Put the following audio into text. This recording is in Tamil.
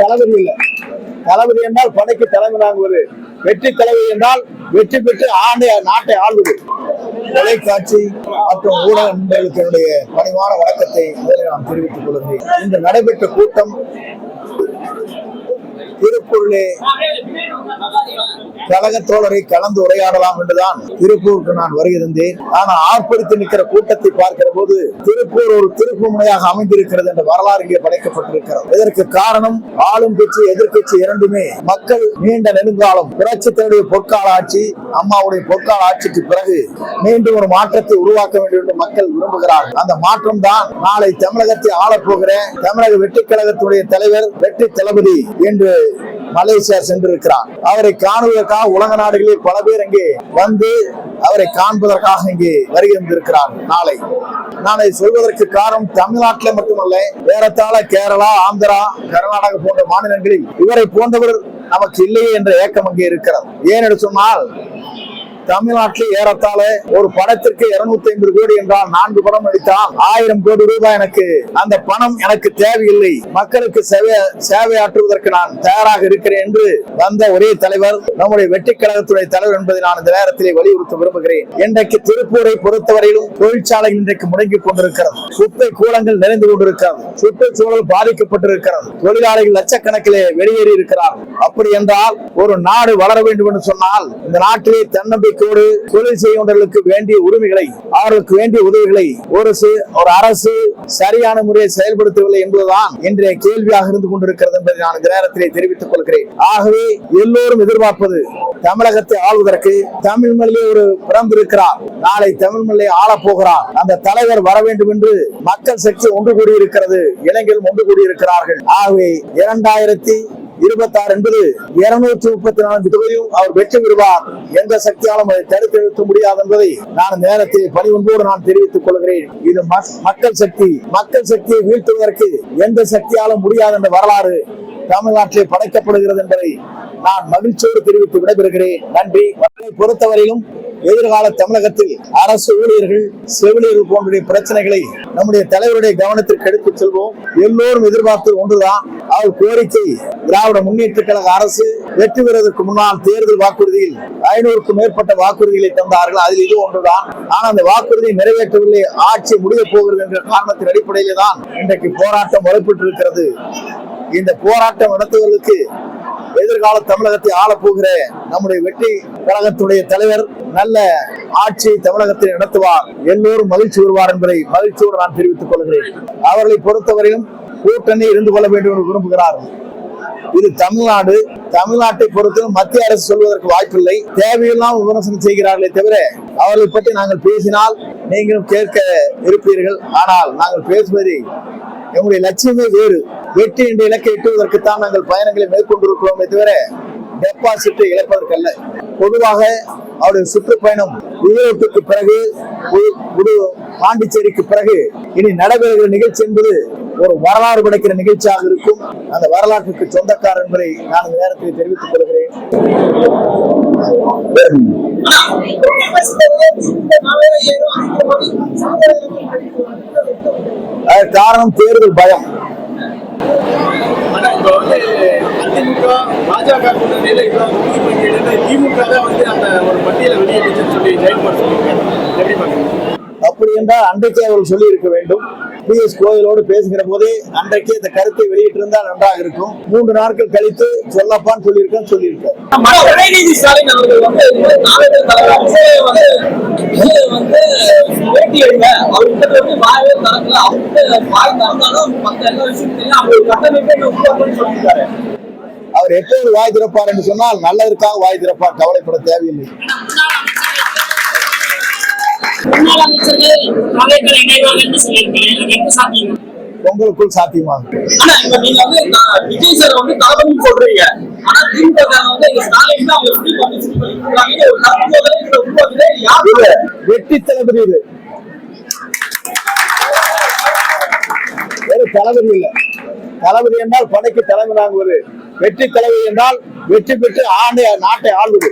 தளபதி இல்ல. தளபதி என்றால் படைக்கு தலைமை தாங்குவது. வெற்றி தலைவி என்றால் வெற்றி பெற்று நாட்டை ஆள்வது. தொலைக்காட்சி மற்றும் ஊடக நண்பர்களுக்கு என்னுடைய பணிவான வணக்கத்தை முதலில் நான் தெரிவித்துக் கொள்கிறேன். இந்த நடைபெற்ற கூட்டம் திருப்பூரிலே கழக தோழரை கலந்து உரையாடலாம் என்றுதான் திருப்பூருக்கு நான் வருகை தந்தேன். ஆனால் ஆர்ப்பரித்து நிற்கிற கூட்டத்தை பார்க்கிற போது திருப்பூர் ஒரு திருப்பு முனையாக அமைந்திருக்கிறது என்ற வரலாறு இங்கே படைக்கப்பட்டிருக்கிறது. இதற்கு காரணம் ஆளும் கட்சி எதிர்கட்சி இரண்டுமே மக்கள் நீண்ட நெடுங்காலம் புரட்சித்தனுடைய பொற்கால ஆட்சி, அம்மாவுடைய பொற்கால ஆட்சிக்கு பிறகு மீண்டும் ஒரு மாற்றத்தை உருவாக்க வேண்டும் என்று மக்கள் விரும்புகிறார்கள். அந்த மாற்றம் தான் நாளை தமிழகத்தை ஆளப்போகிற தமிழக வெற்றி கழகத்துடைய தலைவர் வெற்றி தளபதி என்று மலேசியா சென்றிருக்கிறார். அவரை காணுவதற்காக உலக நாடுகளில் பல பேர் இங்கே வந்து அவரை காண்பதற்காக இங்கே வருகை வந்திருக்கிறார்கள். நாளை சொல்வதற்கு காரணம் தமிழ்நாட்டில் மட்டுமல்ல, ஏறத்தாழ கேரளா, ஆந்திரா, கர்நாடகா போன்ற மாநிலங்களில் இவரை போன்றவர் நமக்கு இல்லையே என்ற ஏக்கம் அங்கே இருக்கிறது. ஏனென்று சொன்னால் தமிழ்நாட்டில் ஏறத்தாழ ஒரு படத்திற்கு 250 கோடி என்றால் 4 படம் நடித்தால் 1000 கோடி ரூபாய் எனக்கு அந்த பணம் எனக்கு தேவையில்லை, மக்களுக்கு சேவையாற்றுவதற்கு நான் தயாராக இருக்கிறேன் என்று வந்த ஒரே தலைவர் நம்முடைய வெற்றி கழகத்துடைய தலைவர் என்பதை நான் இந்த நேரத்திலே வலியுறுத்த விரும்புகிறேன். இன்றைக்கு திருப்பூரை பொறுத்தவரையிலும் தொழிற்சாலைகள் இன்றைக்கு முடங்கி கொண்டிருக்கிறது, குப்பை கூலங்கள் நிறைந்து கொண்டிருக்கிறது, சுற்றுச்சூழல் பாதிக்கப்பட்டிருக்கிறது, தொழிலாளிகள் லட்சக்கணக்கிலே வெளியேறி இருக்கிறார். அப்படி என்றால் ஒரு நாடு வளர வேண்டும் என்று சொன்னால் இந்த நாட்டிலே தன்னம்பிக்கை தொழில் செய்கின்றவர்களுக்கு வேண்டிய உரிமைகளை, அவர்களுக்கு வேண்டிய உதவிகளை ஒரு அரசு சரியான முறையில் செயல்படுத்தவில்லை என்பதுதான் இன்றைய கேள்வியாக இருந்து கொண்டிருக்கிறது என்பதை நான் இந்த நேரத்திலே தெரிவித்துக் கொள்கிறேன். ஆகவே எல்லோரும் எதிர்பார்ப்பது தமிழகத்தை ஆள்வதற்கு தமிழ் மொழியிலே ஒரு பிறந்திருக்கிறார், நாளை தமிழ் மொழியை ஆளப் போகிறார், அந்த தலைவர் வர வேண்டும் என்று மக்கள் சக்தி ஒன்று கூடியிருக்கிறது, இளைஞர்கள் ஒன்று கூடியிருக்கிறார்கள். ஆகவே 2026 என்பது 234 தொகுதியும் அவர் வெற்றி பெறுவார். எந்த சக்தியாலும் அதை தடுத்து நிறுத்த முடியாது என்பதை நான் நேரத்தில் பணிவன்போடு நான் தெரிவித்துக் கொள்கிறேன். இது மக்கள் சக்தியை வீழ்த்துவதற்கு எந்த சக்தியாலும் முடியாது என்ற வரலாறு தமிழ்நாட்டிலே படைக்கப்படுகிறது என்பதை நான் மகிழ்ச்சியோடு தெரிவித்து விடைபெறுகிறேன். நன்றி. பொறுத்தவரையிலும் எதிர்கால தமிழகத்தில் அரசு ஊழியர்கள், செவிலியர்கள் போன்ற பிரச்சனைகளை நம்முடைய தலைவருடைய கவனத்திற்கு எடுத்துச் செல்வோம். எல்லோரும் எதிர்பார்த்தது ஒன்றுதான், அவர் கோரிக்கை திராவிட முன்னேற்ற கழக அரசு வெற்றி பெறுவதற்கு முன்னால் தேர்தல் வாக்குறுதியில் 500க்கும் மேற்பட்ட வாக்குறுதிகளை தந்தார்கள். அதில் இது ஒன்றுதான். ஆனால் அந்த வாக்குறுதியை நிறைவேற்றவில்லை, ஆட்சி முடிய போகிறது என்ற காரணத்தின் அடிப்படையிலே தான் இன்றைக்கு போராட்டம் வலுப்பெற்றிருக்கிறது. இந்த போராட்டம் நடத்துவதற்கு எதிர்கால தமிழகத்தை ஆளப்போகிற நம்முடைய வெற்றி கழகத்துடைய தலைவர் நல்ல ஆட்சியை தமிழகத்தில் நடத்துவார், எல்லோரும் மகிழ்ச்சி வருவார் என்பதை மகிழ்ச்சியோடு நான் தெரிவித்துக் கொள்கிறேன். அவர்களை பொறுத்தவரையும் கூட்டணி இருந்து கொள்ள வேண்டும் என்று விரும்புகிறார்கள். இது தமிழ்நாட்டை பொறுத்து மத்திய அரசு சொல்வதற்கு வாய்ப்பில்லை. தேவையெல்லாம் விமர்சனம் செய்கிறார்களே தவிர அவர்களை பற்றி நாங்கள் பேசினால் நீங்களும் கேட்க இருப்பீர்கள். ஆனால் நாங்கள் பேசுவதை எங்களுடைய லட்சியமே வேறு. வெற்றி என்ற இலக்கை எட்டுவதற்குத்தான் நாங்கள் பயணங்களை மேற்கொண்டிருக்கிறோமே தவிர டெபாசிட்டை இழப்பதற்கல்ல. பொதுவாக அவருடைய சுற்றுப்பயணம் ஈரோட்டுக்கு பிறகு, பாண்டிச்சேரிக்கு பிறகு இனி நடைபெறுகிற நிகழ்ச்சி என்பது ஒரு வரலாறு படைக்கிற நிகழ்ச்சியாக இருக்கும். அந்த வரலாற்றுக்கு சொந்தக்காரர் என்பதை நான் இந்த நேரத்தில் தெரிவித்துக் கொள்கிறேன். காரணம் தேர்தல் பயம். அதிமுக பாஜக கூட்டணியில திமுக தான் அந்த ஒரு பட்டியலை வெளியிட்டுன்னு சொல்லி ஜெயக்குமார் சொல்லியிருக்காரு. அப்படி என்றால் அன்றைக்கே அவர்கள் சொல்லி இருக்க வேண்டும். PS கோயிலோடு பேசுகிற போதே அன்றைக்கே இந்த கருத்தை வெளியிட்டிருந்தால் நன்றாக இருக்கும். 3 நாட்கள் கழித்து சொல்லப்பான்னு சொல்லியிருக்காரு. அவர் எப்போது வாய் திறப்பார் என்று சொன்னால் நல்லதற்காக வாய் திறப்பார், கவலைப்பட தேவையில்லை. உங்களுக்குள் சாத்தியமாகும். வெற்றி தளபதி இது தளபதி இல்ல. தளபதி என்றால் படைக்கு தலைமை தாங்குவது, வெற்றி தலைவர் என்றால் வெற்றி பெற்று நாட்டை ஆள்வது.